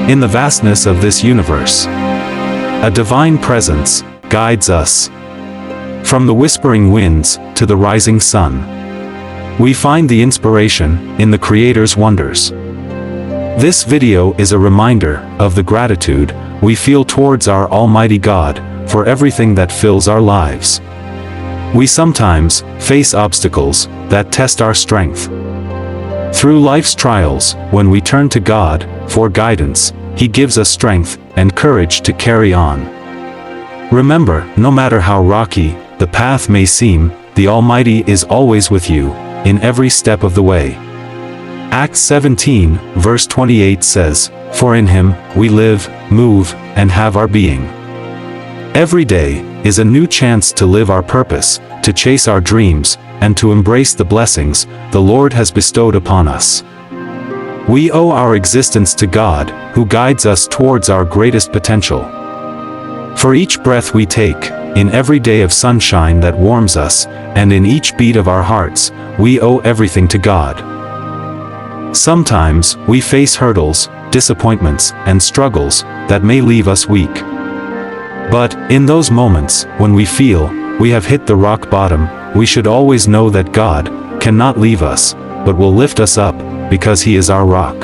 in the vastness of this universe. A divine presence guides us. From the whispering winds to the rising sun, we find the inspiration in the Creator's wonders. This video is a reminder of the gratitude we feel towards our Almighty God for everything that fills our lives. We sometimes face obstacles that test our strength. Through life's trials, when we turn to God for guidance, He gives us strength and courage to carry on. Remember, no matter how rocky the path may seem, the Almighty is always with you, in every step of the way. Acts 17, verse 28 says, "For in Him we live, move, and have our being." Every day is a new chance to live our purpose, to chase our dreams, and to embrace the blessings the Lord has bestowed upon us. We owe our existence to God, who guides us towards our greatest potential. For each breath we take, in every day of sunshine that warms us, and in each beat of our hearts, we owe everything to God. Sometimes we face hurdles, disappointments, and struggles that may leave us weak. But, in those moments, when we feel we have hit the rock bottom, we should always know that God cannot leave us, but will lift us up, because He is our rock.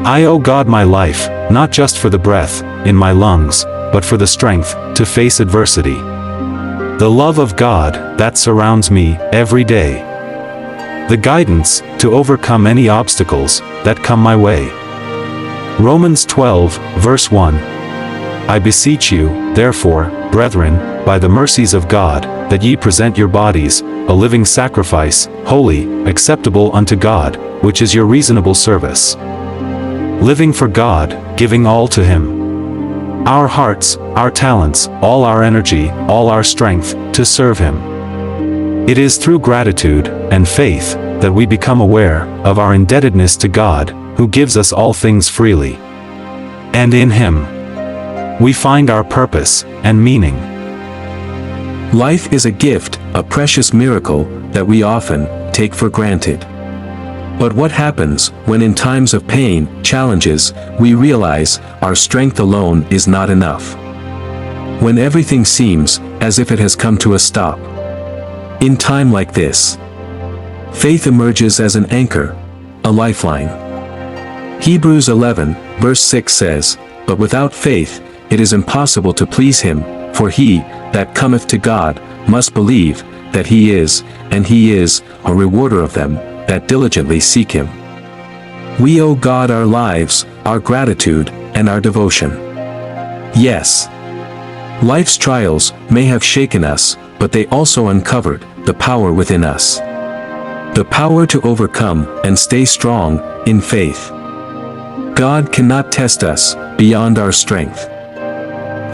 I owe God my life, not just for the breath in my lungs, but for the strength to face adversity. The love of God that surrounds me every day. The guidance to overcome any obstacles that come my way. Romans 12, verse 1. I beseech you, therefore, brethren, by the mercies of God, that ye present your bodies a living sacrifice, holy, acceptable unto God, which is your reasonable service. Living for God, giving all to Him. Our hearts, our talents, all our energy, all our strength, to serve Him. It is through gratitude and faith that we become aware of our indebtedness to God, who gives us all things freely. And in Him, we find our purpose and meaning. Life is a gift, a precious miracle that we often take for granted. But what happens when in times of pain, challenges, we realize our strength alone is not enough? When everything seems as if it has come to a stop. In time like this, faith emerges as an anchor, a lifeline. Hebrews 11, verse 6 says, "But without faith it is impossible to please Him, for he that cometh to God must believe that He is, and He is a rewarder of them that diligently seek Him." We owe God our lives, our gratitude, and our devotion. Yes, life's trials may have shaken us, but they also uncovered the power within us. The power to overcome and stay strong in faith. God cannot test us beyond our strength.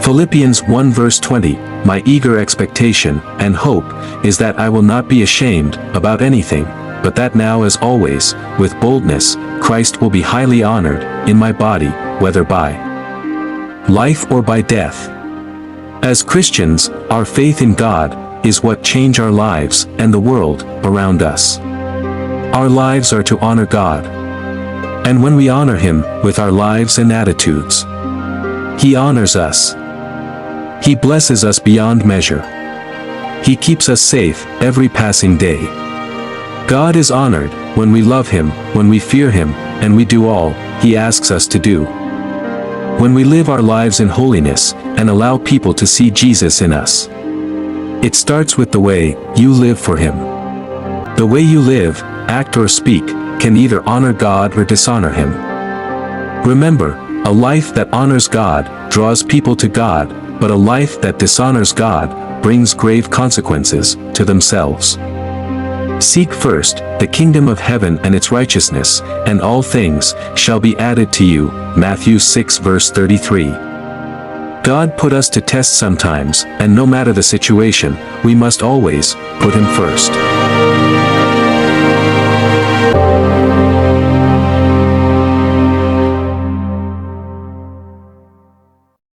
Philippians 1 verse 20, "My eager expectation and hope is that I will not be ashamed about anything, but that now as always, with boldness, Christ will be highly honored in my body, whether by life or by death." As Christians, our faith in God is what changes our lives and the world around us. Our lives are to honor God. And when we honor Him with our lives and attitudes, He honors us. He blesses us beyond measure. He keeps us safe every passing day. God is honored when we love Him, when we fear Him, and we do all He asks us to do. When we live our lives in holiness and allow people to see Jesus in us. It starts with the way you live for Him. The way you live, act or speak can either honor God or dishonor Him. Remember, a life that honors God draws people to God, but a life that dishonors God brings grave consequences to themselves. Seek first the kingdom of heaven and its righteousness, and all things shall be added to you. Matthew 6 verse 33. God put us to test sometimes, and no matter the situation, we must always put Him first.